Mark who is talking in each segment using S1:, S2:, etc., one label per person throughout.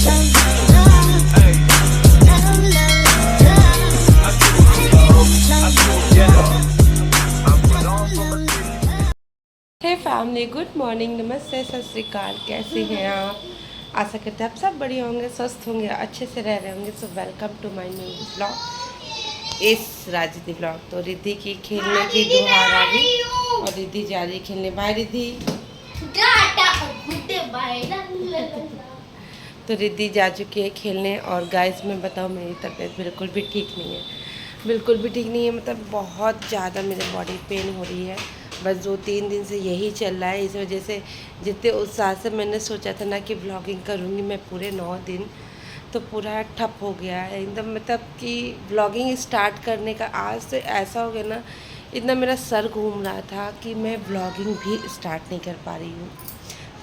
S1: हे family, good morning, नमस्ते, सत श्री अकाल। कैसे हैं आप? आशा करते हैं आप सब बढ़िया होंगे, स्वस्थ होंगे, अच्छे से रह रहे होंगे। So welcome to my new blog, इस राजदी ब्लॉग। तो रिद्धि की खेलने की दोहार आ गई और रिद्धि जा रही खेलने। बाय रिद्धि। तो रिद्धि जा चुकी है खेलने। और गाइस मैं बताऊँ, मेरी तबीयत बिल्कुल भी ठीक नहीं है, बिल्कुल भी ठीक नहीं है। मतलब बहुत ज़्यादा मेरे बॉडी पेन हो रही है। बस 2-3 दिन से यही चल रहा है। इस वजह से जितने उत्साह से मैंने सोचा था ना कि व्लॉगिंग करूँगी मैं पूरे 9 दिन, तो पूरा ठप हो गया है एकदम। मतलब कि व्लॉगिंग स्टार्ट करने का आज से ऐसा हो गया ना, इतना मेरा सर घूम रहा था कि मैं व्लॉगिंग भी स्टार्ट नहीं कर पा रही हूँ।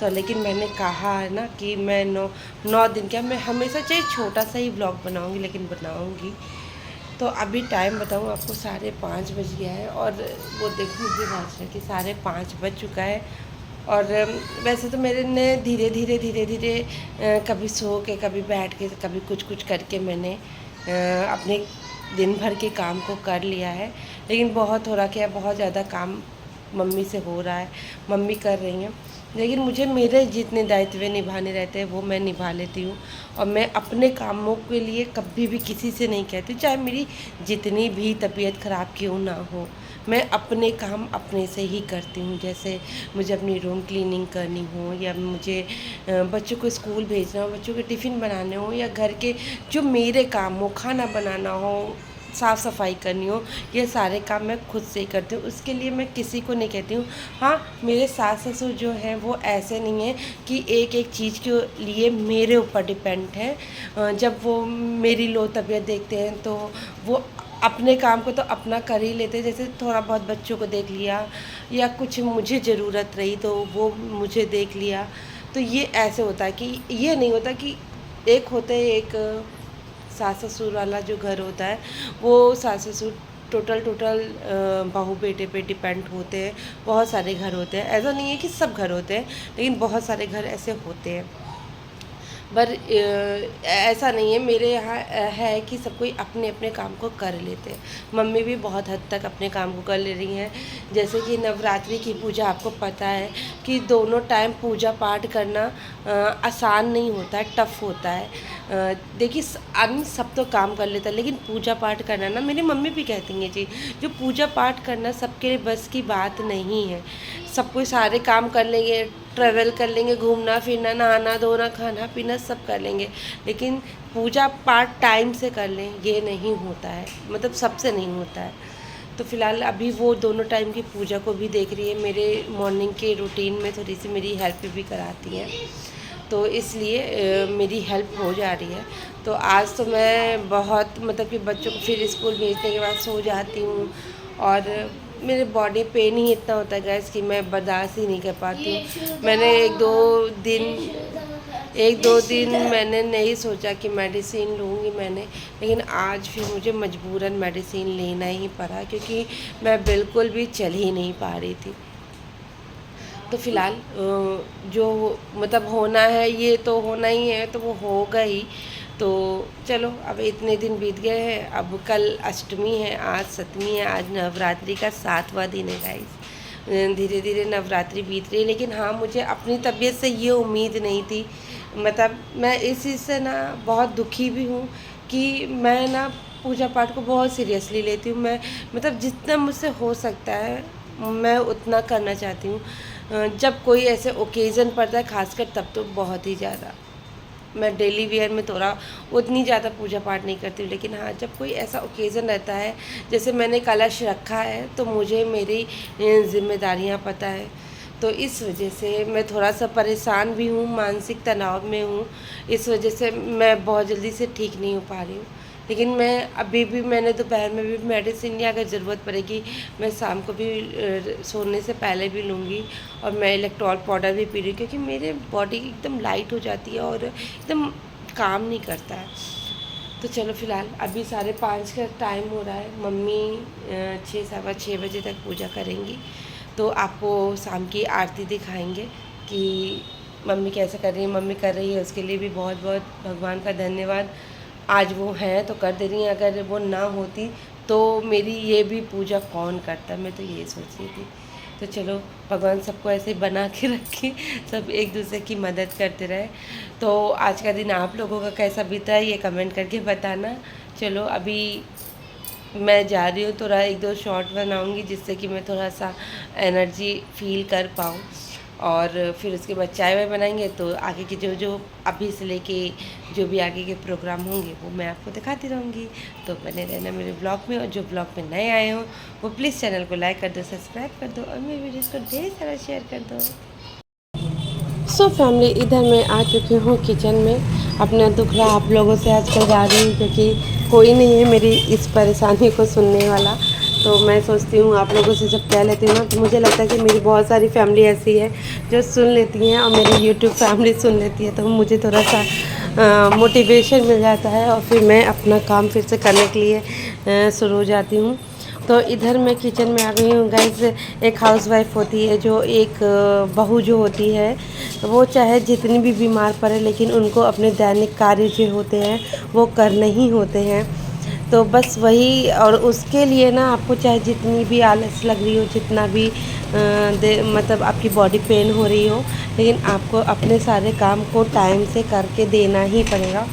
S1: तो लेकिन मैंने कहा है ना कि मैं 9 दिन क्या, मैं हमेशा चाहे छोटा सा ही व्लॉग बनाऊँगी, लेकिन बनाऊँगी। तो अभी टाइम बताऊँ आपको, 5:30 बज गया है। और वो देखो मुझे भाषा कि 5:30 बज चुका है। और वैसे तो मेरे ने धीरे धीरे कभी सो के, कभी बैठ के, कभी कुछ कुछ करके मैंने अपने दिन भर के काम को कर लिया है। लेकिन बहुत हो रहा क्या, बहुत ज़्यादा काम मम्मी से हो रहा है, मम्मी कर रही हैं। लेकिन मुझे मेरे जितने दायित्व निभाने रहते हैं वो मैं निभा लेती हूँ। और मैं अपने कामों के लिए कभी भी किसी से नहीं कहती, चाहे मेरी जितनी भी तबीयत ख़राब क्यों ना हो। मैं अपने काम अपने से ही करती हूँ। जैसे मुझे अपनी रूम क्लीनिंग करनी हो, या मुझे बच्चों को स्कूल भेजना हो, बच्चों के टिफ़िन बनाने हो, या घर के जो मेरे काम हो, खाना बनाना हो, साफ़ सफाई करनी हो, ये सारे काम मैं खुद से ही करती हूँ। उसके लिए मैं किसी को नहीं कहती हूँ। हाँ, मेरे सास ससुर जो हैं वो ऐसे नहीं हैं कि एक एक चीज़ के लिए मेरे ऊपर डिपेंड है। जब वो मेरी लो तबीयत देखते हैं तो वो अपने काम को तो अपना कर ही लेते हैं। जैसे थोड़ा बहुत बच्चों को देख लिया, या कुछ मुझे ज़रूरत रही तो वो मुझे देख लिया। तो ये ऐसे होता है कि ये नहीं होता कि एक होते हैं, एक सास ससुर वाला जो घर होता है, वो सास ससुर टोटल बहू बेटे पे डिपेंड होते हैं। बहुत सारे घर होते हैं, ऐसा नहीं है कि सब घर होते हैं, लेकिन बहुत सारे घर ऐसे होते हैं। पर ऐसा नहीं है, मेरे यहाँ है कि सब कोई अपने अपने काम को कर लेते हैं। मम्मी भी बहुत हद तक अपने काम को कर ले रही हैं। जैसे कि नवरात्रि की पूजा, आपको पता है कि दोनों टाइम पूजा पाठ करना आसान नहीं होता है, टफ़ होता है। देखिए आदमी सब तो काम कर लेता है, लेकिन पूजा पाठ करना ना, मेरी मम्मी भी कहती हैं जी, जो पूजा पाठ करना सबके लिए बस की बात नहीं है। सब कोई सारे काम कर लेंगे, ट्रैवल कर लेंगे, घूमना फिरना, नहाना धोना, खाना पीना सब कर लेंगे, लेकिन पूजा पाठ टाइम से कर लें ये नहीं होता है, मतलब सबसे नहीं होता है। तो फ़िलहाल अभी वो दोनों टाइम की पूजा को भी देख रही है, मेरे मॉर्निंग के रूटीन में थोड़ी सी मेरी हेल्प भी कराती हैं, तो इसलिए मेरी हेल्प हो जा रही है। तो आज तो मैं बहुत, मतलब कि बच्चों को फिर स्कूल भेजने के बाद सो जाती हूँ। और मेरे बॉडी पेन ही इतना होता है गैस कि मैं बर्दाश्त ही नहीं कर पाती हूँ। मैंने एक दो दिन मैंने नहीं सोचा कि मेडिसिन लूँगी मैंने, लेकिन आज फिर मुझे मजबूरन मेडिसिन लेना ही पड़ा, क्योंकि मैं बिल्कुल भी चल ही नहीं पा रही थी। तो फ़िलहाल जो मतलब होना है ये तो होना ही है, तो वो होगा ही। तो चलो, अब इतने दिन बीत गए हैं, अब कल अष्टमी है, आज सप्तमी है, आज नवरात्रि का 7वां दिन है गाइस। धीरे धीरे नवरात्रि बीत रही है, लेकिन हाँ, मुझे अपनी तबीयत से ये उम्मीद नहीं थी। मतलब मैं इस चीज़ से ना बहुत दुखी भी हूँ कि मैं ना पूजा पाठ को बहुत सीरियसली लेती हूँ। मैं मतलब जितना मुझसे हो सकता है मैं उतना करना चाहती हूँ। जब कोई ऐसे ओकेज़न पड़ता है खासकर, तब तो बहुत ही ज़्यादा। मैं डेली वेयर में थोड़ा उतनी ज़्यादा पूजा पाठ नहीं करती हूँ, लेकिन हाँ, जब कोई ऐसा ओकेज़न रहता है, जैसे मैंने कलश रखा है, तो मुझे मेरी ज़िम्मेदारियाँ पता है। तो इस वजह से मैं थोड़ा सा परेशान भी हूँ, मानसिक तनाव में हूँ। इस वजह से मैं बहुत जल्दी से ठीक नहीं हो पा रही हूँ। लेकिन मैं अभी भी, मैंने दोपहर में भी मेडिसिन लिया, अगर ज़रूरत पड़ेगी मैं शाम को भी सोने से पहले भी लूँगी। और मैं इलेक्ट्रॉल पाउडर भी पी रही हूँ, क्योंकि मेरे बॉडी एकदम लाइट हो जाती है और एकदम काम नहीं करता है। तो चलो फ़िलहाल अभी 5:30 का टाइम हो रहा है। मम्मी 6 सवा 6 बजे तक पूजा करेंगी, तो आपको शाम की आरती दिखाएंगे कि मम्मी कैसे कर रही है, मम्मी कर रही है उसके लिए भी बहुत बहुत भगवान का धन्यवाद। आज वो हैं तो कर दे रही हैं, अगर वो ना होती तो मेरी ये भी पूजा कौन करता, मैं तो ये सोच रही थी। तो चलो भगवान सबको ऐसे बना के रखे, सब एक दूसरे की मदद करते रहे। तो आज का दिन आप लोगों का कैसा बीता है ये कमेंट करके बताना। चलो अभी मैं जा रही हूँ, थोड़ा 1-2 शॉर्ट बनाऊँगी जिससे कि मैं थोड़ा सा एनर्जी फील कर पाऊँ, और फिर उसके बाद चाय वाय बनाएंगे। तो आगे के जो जो अभी से लेके जो भी आगे के प्रोग्राम होंगे वो मैं आपको दिखाती रहूँगी। तो बने रहना मेरे ब्लॉग में, और जो ब्लॉग में नए आए हों वो प्लीज़ चैनल को लाइक कर दो, सब्सक्राइब कर दो, और मेरे वीडियोज़ को ढेर सारा शेयर कर दो। सो फैमिली, इधर मैं आ चुकी हूँ किचन में। अपना दुखड़ा आप लोगों से आज करवा रही हूँ क्योंकि कोई नहीं है मेरी इस परेशानी को सुनने वाला। तो मैं सोचती हूँ आप लोगों से जब कह लेती हूँ ना, तो मुझे लगता है कि मेरी बहुत सारी फैमिली ऐसी है जो सुन लेती हैं, और मेरी यूट्यूब फैमिली सुन लेती है, तो मुझे थोड़ा सा मोटिवेशन मिल जाता है, और फिर मैं अपना काम फिर से करने के लिए शुरू हो जाती हूँ। तो इधर मैं किचन में आ गई हूँ गाइस। एक हाउसवाइफ होती है, जो एक बहू जो होती है, वो चाहे जितनी भी बीमार पड़े लेकिन उनको अपने दैनिक कार्य जो होते हैं वो करने ही होते हैं। तो बस वही, और उसके लिए ना आपको चाहे जितनी भी आलस लग रही हो, जितना भी मतलब आपकी बॉडी पेन हो रही हो, लेकिन आपको अपने सारे काम को टाइम से करके देना ही पड़ेगा।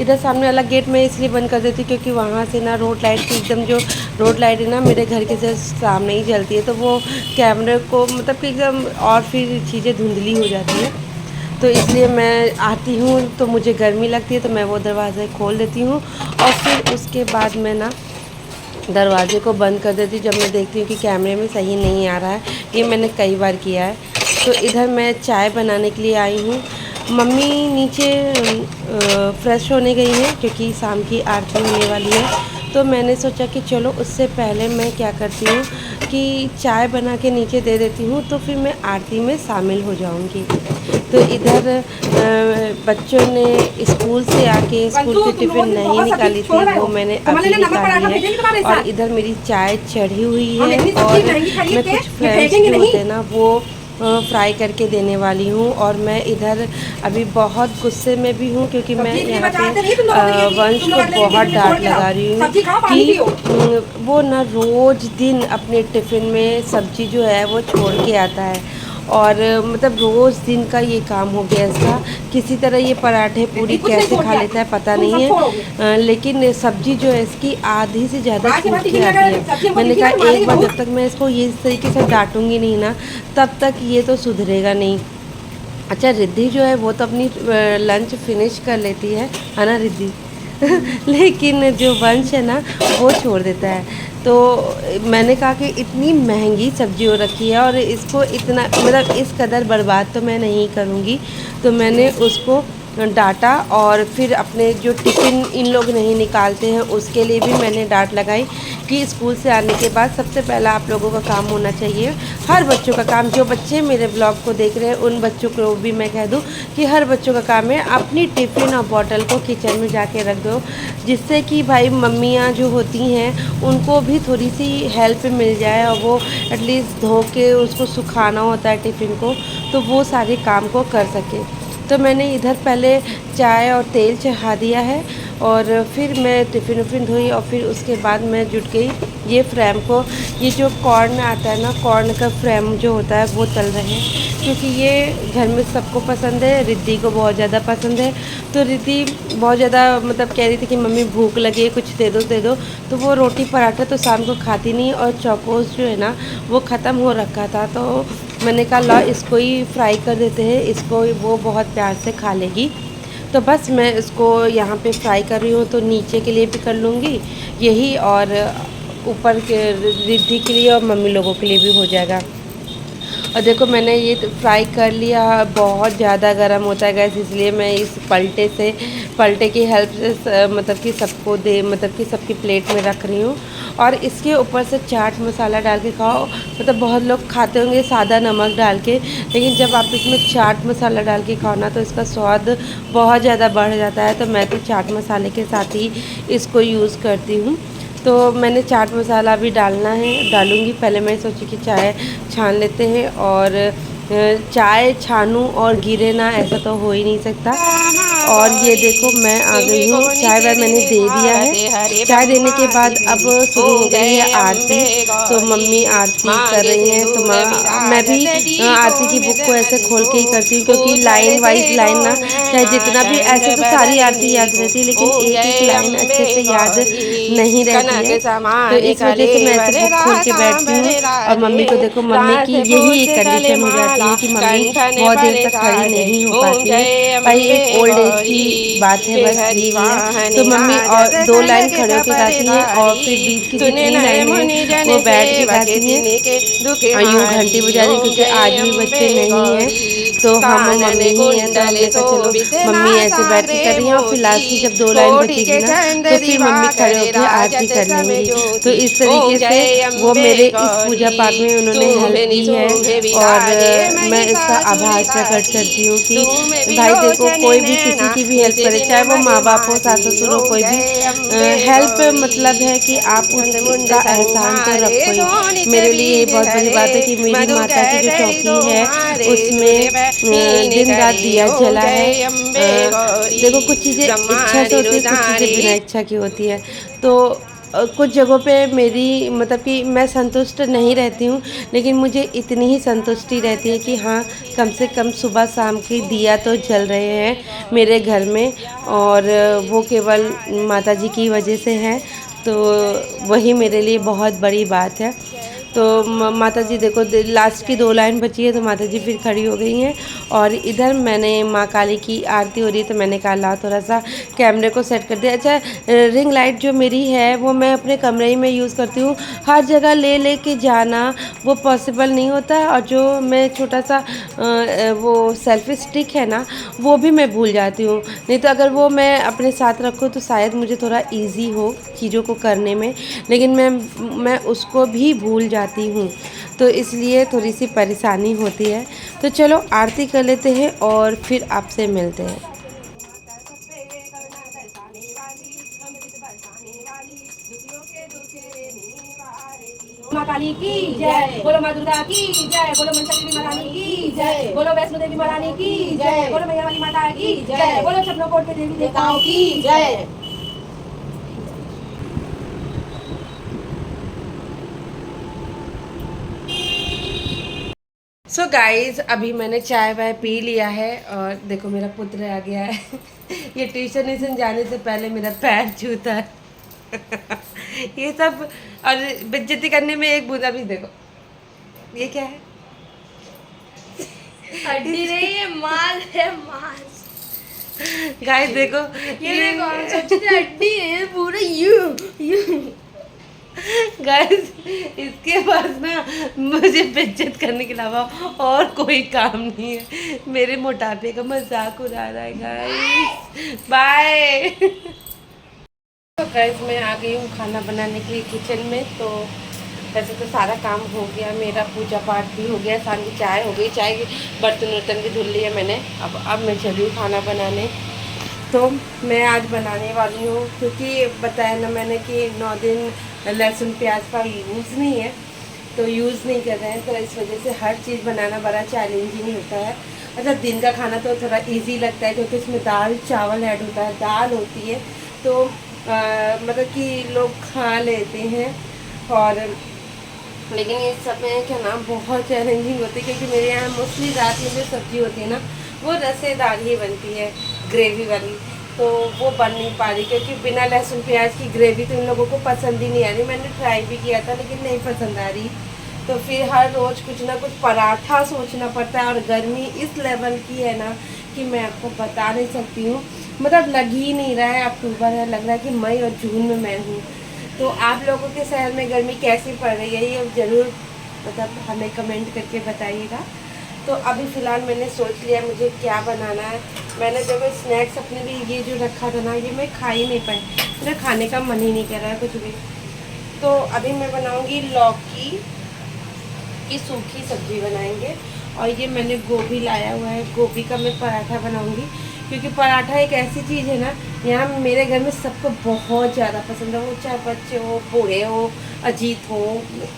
S1: इधर सामने वाला गेट मैं इसलिए बंद कर देती हूँ क्योंकि वहाँ से ना रोड लाइट की एकदम जो रोड लाइट है ना मेरे घर के जस्ट सामने ही जलती है, तो वो कैमरे को मतलब कि एकदम और फिर चीज़ें धुंधली हो जाती है। तो इसलिए मैं आती हूँ तो मुझे गर्मी लगती है, तो मैं वो दरवाज़ा खोल देती हूँ, और फिर उसके बाद मैं ना दरवाजे को बंद कर देती हूँ जब मैं देखती हूँ कि कैमरे में सही नहीं आ रहा है। ये मैंने कई बार किया है। तो इधर मैं चाय बनाने के लिए आई हूँ। मम्मी नीचे फ्रेश होने गई हैं क्योंकि शाम की आरती होने वाली है। तो मैंने सोचा कि चलो उससे पहले मैं क्या करती हूँ कि चाय बना के नीचे दे देती हूँ, तो फिर मैं आरती में शामिल हो जाऊँगी। तो इधर बच्चों ने स्कूल से आके स्कूल की टिफ़िन नहीं निकाली थी, वो मैंने अभी निकाली है। और इधर मेरी चाय चढ़ी हुई है, और मैं कुछ फ्रेंड्स जो होते हैं ना वो फ्राई करके देने वाली हूँ। और मैं इधर अभी बहुत गुस्से में भी हूँ क्योंकि मैं यहाँ पे वंश को बहुत डांट लगा रही हूँ कि वो ना रोज़ दिन अपने टिफ़िन में सब्ज़ी जो है वो छोड़ के आता है, और मतलब रोज़ दिन का ये काम हो गया इसका। किसी तरह ये पराठे पूरी कैसे खा लेता है पता नहीं है, लेकिन सब्ज़ी जो है इसकी आधी से ज़्यादा छूट के आती है। मैंने कहा एक बार जब तक मैं इसको ये इस तरीके से डांटूंगी नहीं ना, तब तक ये तो सुधरेगा नहीं। अच्छा, रिद्धि जो है वो तो अपनी लंच फिनिश कर लेती है ना रिद्धि? लेकिन जो वंश है ना वो छोड़ देता है। तो मैंने कहा कि इतनी महंगी सब्जी हो रखी है और इसको इतना मतलब इस कदर बर्बाद तो मैं नहीं करूँगी। तो मैंने उसको डांटा, और फिर अपने जो टिफ़िन इन लोग नहीं निकालते हैं उसके लिए भी मैंने डांट लगाई कि स्कूल से आने के बाद सबसे पहला आप लोगों का काम होना चाहिए, हर बच्चों का काम, जो बच्चे मेरे ब्लॉग को देख रहे हैं उन बच्चों को भी मैं कह दूं कि हर बच्चों का काम है अपनी टिफ़िन और बॉटल को किचन में जाके रख दो, जिससे कि भाई मम्मियाँ जो होती हैं उनको भी थोड़ी सी हेल्प मिल जाए, और वो एटलीस्ट धो के उसको सुखाना होता है टिफ़िन को, तो वो सारे काम को कर सके। तो मैंने इधर पहले चाय और तेल चढ़ा दिया है, और फिर मैं टिफ़िन विफ़िन धोई, और फिर उसके बाद मैं जुट गई ये फ्रेम को। ये जो कॉर्न आता है ना, कॉर्न का फ्रेम जो होता है वो तल रहे हैं क्योंकि ये घर में सबको पसंद है, रिद्धि को बहुत ज़्यादा पसंद है। तो रिद्धि बहुत ज़्यादा मतलब कह रही थी कि मम्मी भूख लगी है, कुछ दे दो दे दो। तो वो रोटी पराठा तो शाम को खाती नहीं, और चौकोस जो है ना वो ख़त्म हो रखा था, तो मैंने कहा ला इसको ही फ्राई कर देते हैं, इसको वो बहुत प्यार से खा लेगी। तो बस मैं इसको यहाँ पे फ्राई कर रही हूँ, तो नीचे के लिए भी कर लूँगी यही, और ऊपर के रिद्धि के लिए और मम्मी लोगों के लिए भी हो जाएगा। और देखो मैंने ये फ्राई कर लिया, बहुत ज़्यादा गर्म होता है गैस, इसलिए मैं इस पलटे की हेल्प से मतलब कि सबको दे मतलब कि सबकी प्लेट में रख रही हूँ। और इसके ऊपर से चाट मसाला डाल के खाओ, मतलब बहुत लोग खाते होंगे सादा नमक डाल के, लेकिन जब आप इसमें चाट मसाला डाल के खाओ ना तो इसका स्वाद बहुत ज़्यादा बढ़ जाता है। तो मैं तो चाट मसाले के साथ ही इसको यूज़ करती हूँ। तो मैंने चाट मसाला भी डालूँगी। पहले मैं सोची कि चाय छान लेते हैं और चाय छानूं और गिरे ना, ऐसा तो हो ही नहीं सकता। और ये देखो मैं आ गई हूँ, चाय वाय मैंने दे दिया है। चाय देने के बाद अब शुरू हो गई है आरती। तो मम्मी आरती कर रही हैं, तो मैं भी आरती की बुक को ऐसे खोल के ही करती हूँ, क्योंकि लाइन वाइज लाइन ना, चाहे जितना भी, ऐसे तो सारी आरती याद रहती है लेकिन एक एक लाइन अच्छे से याद नहीं रहती है। तो इस वजह से मैं ऐसे बुक खोल के बैठती हूँ। और मम्मी को देखो, मम्मी की यही एक कंडीशन हो जाती है कि मम्मी बहुत देर तक खड़ी नहीं हो पाती है। भाई एक ओल्ड एज की बात है, बस यही है। तो मम्मी और 2 लाइन खड़े होकर गाती हैं और फिर बीच की जितनी लाइन है वो बैठ के गाती हैं। और यूँ घंटी बजा रही, क्योंकि आज भी बच्चे नहीं हैं तो हम मम्मी ही हैं। तो हमने कहा चलो मम्मी ऐसे बैठ के कर रही हैं, और फिर लास्ट की जब 2 लाइन बचेगी ना तो फिर मम्मी खड़े होकर आरती कर लेंगी। तो इस तरीके से वो मेरे इस पूजा पाठ में उन्होंने हेल्प की है। और मैं इसका आभार प्रकट करती हूँ कि भाई देखो, कोई भी किसी की भी हेल्प करे, चाहे वो माँ बाप हो, सास ससुर हो, कोई भी हेल्प मतलब है कि आप उसका एहसान तो रखो ही। मेरे लिए ये बहुत बड़ी बात है कि मेरी माता की जो चौकी है उसमें दिन रात दिया जला है। देखो कुछ चीज़ें इच्छा से होती है, कुछ चीज़ें बिना इच्छा की होती है। तो कुछ जगहों पे मेरी मतलब कि मैं संतुष्ट नहीं रहती हूँ, लेकिन मुझे इतनी ही संतुष्टि रहती है कि हाँ, कम से कम सुबह शाम की दिया तो जल रहे हैं मेरे घर में। और वो केवल माता जी की वजह से है। तो वही मेरे लिए बहुत बड़ी बात है। तो माता जी देखो, लास्ट की 2 लाइन बची है तो माता जी फिर खड़ी हो गई हैं। और इधर मैंने माँ काली की आरती हो रही है, तो मैंने कहा ला थोड़ा सा कैमरे को सेट कर दिया। अच्छा, रिंग लाइट जो मेरी है वो मैं अपने कमरे ही में यूज़ करती हूँ। हर जगह ले ले के जाना वो पॉसिबल नहीं होता है। और जो मैं छोटा सा वो सेल्फी स्टिक है ना, वो भी मैं भूल जाती हूँ। नहीं तो अगर वो मैं अपने साथ रखूँ तो शायद मुझे थोड़ा ईजी हो चीज़ों को करने में, लेकिन मैं उसको भी भूल जाती हूँ। तो इसलिए थोड़ी सी परेशानी होती है। तो चलो आरती कर लेते हैं और फिर आपसे मिलते हैं। माँ काली की जय, बोलो माँ दुर्गा की जय, बोलो मनसा देवी महारानी की जय, बोलो वैष्णो देवी महारानी की जय, बोलो मैया वाली माता की जय, बोलो सपनों कोट के देवी देवताओं की जय। सो गाइज, अभी मैंने चाय वाय पी लिया है और देखो मेरा पुत्र आ गया है। ये ट्यूशन जाने से पहले मेरा पैर छूता है। ये सब और बेइज्जती करने में एक बूंदा भी देखो। ये क्या है?
S2: हड्डी नहीं है, मांस है, मांस।
S1: गाइस देखो,
S2: ये देखो, सोचते हड्डी है पूरा यू।
S1: गाइस इसके पास ना मुझे बेइज्जत करने के अलावा और कोई काम नहीं है। मेरे मोटापे का मजाक उड़ा रहा है गाइस। बाय। तो गाइस मैं आ गई हूँ खाना बनाने के लिए किचन में। तो वैसे तो सारा काम हो गया, मेरा पूजा पाठ भी हो गया, शाम की चाय हो गई, चाय की बर्तन वर्तन भी धुल लिए मैंने। अब मैं चली हूँ खाना बनाने। तो मैं आज बनाने वाली हूँ, क्योंकि बताया ना मैंने कि 9 दिन लहसुन प्याज का यूज़ नहीं है, तो यूज़ नहीं कर रहे हैं। तो इस वजह से हर चीज़ बनाना बड़ा चैलेंजिंग होता है। अच्छा, दिन का खाना तो थोड़ा इजी लगता है, क्योंकि इसमें दाल चावल ऐड होता है, दाल होती है, तो मतलब कि लोग खा लेते हैं। और लेकिन इस समय क्या नाम बहुत चैलेंजिंग होती है, क्योंकि मेरे यहाँ मोस्टली रात में जो सब्ज़ी होती है ना वो रसेदार ही बनती है, ग्रेवी वाली। तो वो बन नहीं पा रही, क्योंकि बिना लहसुन प्याज की ग्रेवी तो इन लोगों को पसंद ही नहीं आ रही। मैंने ट्राई भी किया था लेकिन नहीं पसंद आ रही। तो फिर हर रोज़ कुछ ना कुछ पराठा सोचना पड़ता है। और गर्मी इस लेवल की है ना कि मैं आपको बता नहीं सकती हूँ। मतलब लग ही नहीं रहा है अक्टूबर है, लग रहा है कि मई और जून में मैं हूँ। तो आप लोगों के शहर में गर्मी कैसी पड़ रही है ये ज़रूर मतलब हमें कमेंट करके बताइएगा। तो अभी फ़िलहाल मैंने सोच लिया मुझे क्या बनाना है। मैंने जब स्नैक्स अपने लिए ये जो रखा था ना, ये मैं खा ही नहीं पाई, मेरा खाने का मन ही नहीं कर रहा है कुछ भी। तो अभी मैं बनाऊंगी लौकी की सूखी सब्ज़ी बनाएंगे। और ये मैंने गोभी लाया हुआ है, गोभी का मैं पराठा बनाऊंगी, क्योंकि पराठा एक ऐसी चीज़ है ना, यहाँ मेरे घर में सबको बहुत ज़्यादा पसंद है। वो चाहे बच्चे हो, बूढ़े हो, अजीत हो,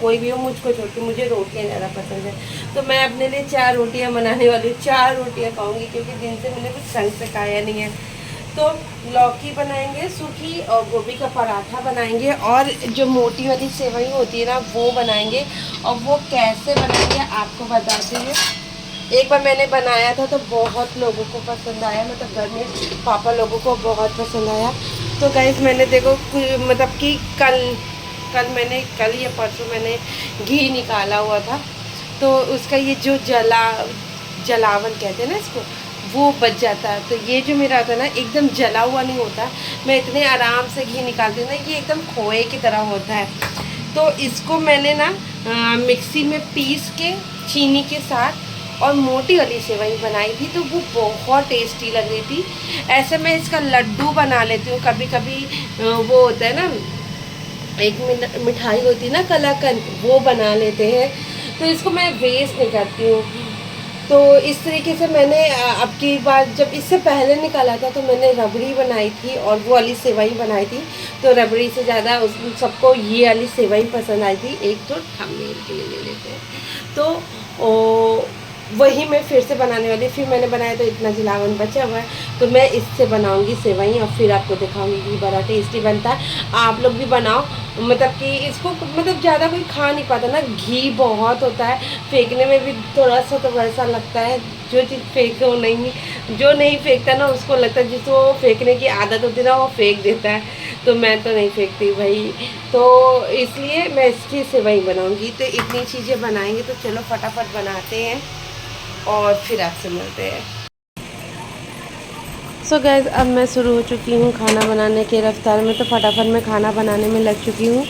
S1: कोई भी हो, मुझको छोड़ के मुझे रोटियाँ ज़्यादा पसंद है। तो मैं अपने लिए 4 रोटियाँ बनाने वाली हूँ, 4 रोटियाँ खाऊँगी, क्योंकि दिन से मैंने कुछ ढंग से खाया नहीं है। तो लौकी बनाएंगे सूखी, और गोभी का पराठा बनाएंगे, और जो मोटी वाली सेवई होती है ना वो बनाएंगे। और वो कैसे बनाएंगे आपको बताती हूँ। एक बार मैंने बनाया था तो बहुत लोगों को पसंद आया, मतलब घर में पापा लोगों को बहुत पसंद आया। तो गाइस मैंने देखो मतलब कि कल या परसों मैंने घी निकाला हुआ था, तो उसका ये जो जलावन कहते हैं ना इसको, वो बच जाता है। तो ये जो मेरा होता है ना, एकदम जला हुआ नहीं होता। मैं इतने आराम से घी निकालती हूँ ना, ये एकदम खोए की तरह होता है। तो इसको मैंने ना मिक्सी में पीस के चीनी के साथ और मोटी वाली सेवई बनाई थी, तो वो बहुत टेस्टी लग रही थी। ऐसे मैं इसका लड्डू बना लेती हूँ कभी कभी। वो होता है ना, एक मिठाई होती है ना कलाकंद, वो बना लेते हैं। तो इसको मैं वेस्ट नहीं करती हूँ। तो इस तरीके से मैंने अब की बार, जब इससे पहले निकाला था तो मैंने रबड़ी बनाई थी और वो वाली सेवई बनाई थी। तो रबड़ी से ज़्यादा उस सबको ये वाली सेवई पसंद आई थी। एक तो थंबनेल के लिए ले लेते हैं। तो वही मैं फिर से बनाने वाली। फिर मैंने बनाया तो इतना जलावन बचा हुआ है, तो मैं इससे बनाऊंगी सेवई और फिर आपको दिखाऊंगी कि बड़ा टेस्टी बनता है। आप लोग भी बनाओ। मतलब कि इसको मतलब ज़्यादा कोई खा नहीं पाता ना, घी बहुत होता है, फेंकने में भी थोड़ा सा तो वैसा लगता है। जो चीज़ फेंको नहीं, जो नहीं फेंकता ना उसको लगता है, जिसको फेंकने की आदत होती है ना वो फेंक देता है। तो मैं तो नहीं फेंकती भाई। तो इसलिए मैं इसकी सेवई बनाऊँगी। तो इतनी चीज़ें बनाएंगे, तो चलो फटाफट बनाते हैं और फिर आपसे मिलते हैं। सो गाइस, अब मैं शुरू हो चुकी हूँ खाना बनाने के रफ्तार में। तो फटाफट मैं खाना बनाने में लग चुकी हूँ।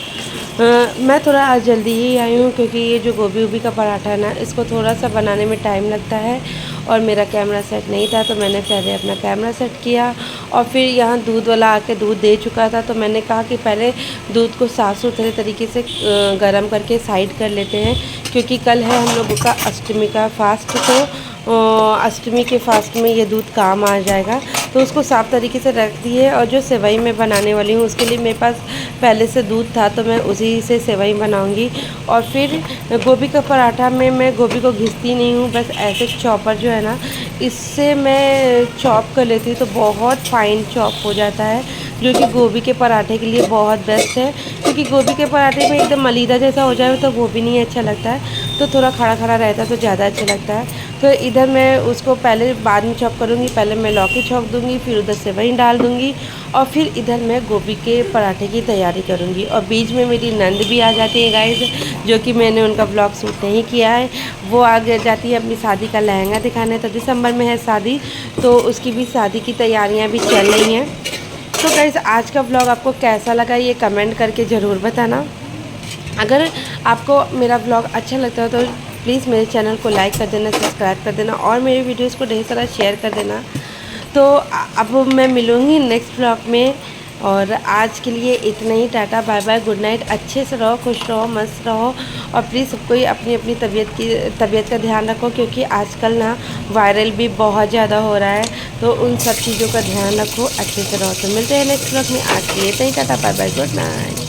S1: मैं थोड़ा आज जल्दी ही आई हूँ, क्योंकि ये जो गोभी वोभी का पराठा है ना, इसको थोड़ा सा बनाने में टाइम लगता है और मेरा कैमरा सेट नहीं था। तो मैंने पहले अपना कैमरा सेट किया और फिर यहाँ दूध वाला आके दूध दे चुका था। तो मैंने कहा कि पहले दूध को साफ़ सुथरे तरीके से गर्म करके साइड कर लेते हैं, क्योंकि कल है हम लोगों का अष्टमी का फास्ट। तो अष्टमी के फास्ट में ये दूध काम आ जाएगा। तो उसको साफ़ तरीके से रख दिए। और जो सेवई मैं बनाने वाली हूँ उसके लिए मेरे पास पहले से दूध था, तो मैं उसी से सेवई बनाऊँगी। और फिर गोभी का पराठा में मैं गोभी को घिसती नहीं हूँ, बस ऐसे चॉपर जो है ना, इससे मैं चॉप कर लेती हूँ। तो बहुत फाइन चॉप हो जाता है, जो कि गोभी के पराठे के लिए बहुत बेस्ट है। क्योंकि गोभी के पराठे में एकदम मलीदा जैसा हो जाए तो वो भी नहीं अच्छा लगता है। तो थोड़ा खड़ा खड़ा रहता है तो ज़्यादा अच्छा लगता है। तो इधर मैं उसको पहले बाद में चॉप करूँगी। पहले मैं लौकी छौंक दूँगी, फिर उधर सेवई डाल दूँगी, और फिर इधर मैं गोभी के पराठे की तैयारी करूँगी। और बीच में मेरी नंद भी आ जाती है गाइस, जो कि मैंने उनका ब्लॉग शूट नहीं किया है। वो आ जाती है अपनी शादी का लहंगा दिखाने। तो दिसंबर में है शादी, तो उसकी भी शादी की तैयारियाँ भी चल रही हैं। तो गाइस, आज का व्लॉग आपको कैसा लगा ये कमेंट करके ज़रूर बताना। अगर आपको मेरा व्लॉग अच्छा लगता है तो प्लीज़ मेरे चैनल को लाइक कर देना, सब्सक्राइब कर देना और मेरे वीडियोस को ढेर सारा शेयर कर देना। तो अब मैं मिलूँगी नेक्स्ट व्लॉग में, और आज के लिए इतना ही। Tata bye bye, good night. अच्छे से रहो, खुश रहो, मस्त रहो, और प्लीज़ सबको अपनी अपनी तबीयत का ध्यान रखो, क्योंकि आजकल ना वायरल भी बहुत ज़्यादा हो रहा है। तो उन सब चीज़ों का ध्यान रखो, अच्छे से रहो। तो मिलते हैं नेक्स्ट व्लॉग में। आज के लिए इतना ही। Tata bye bye, good night.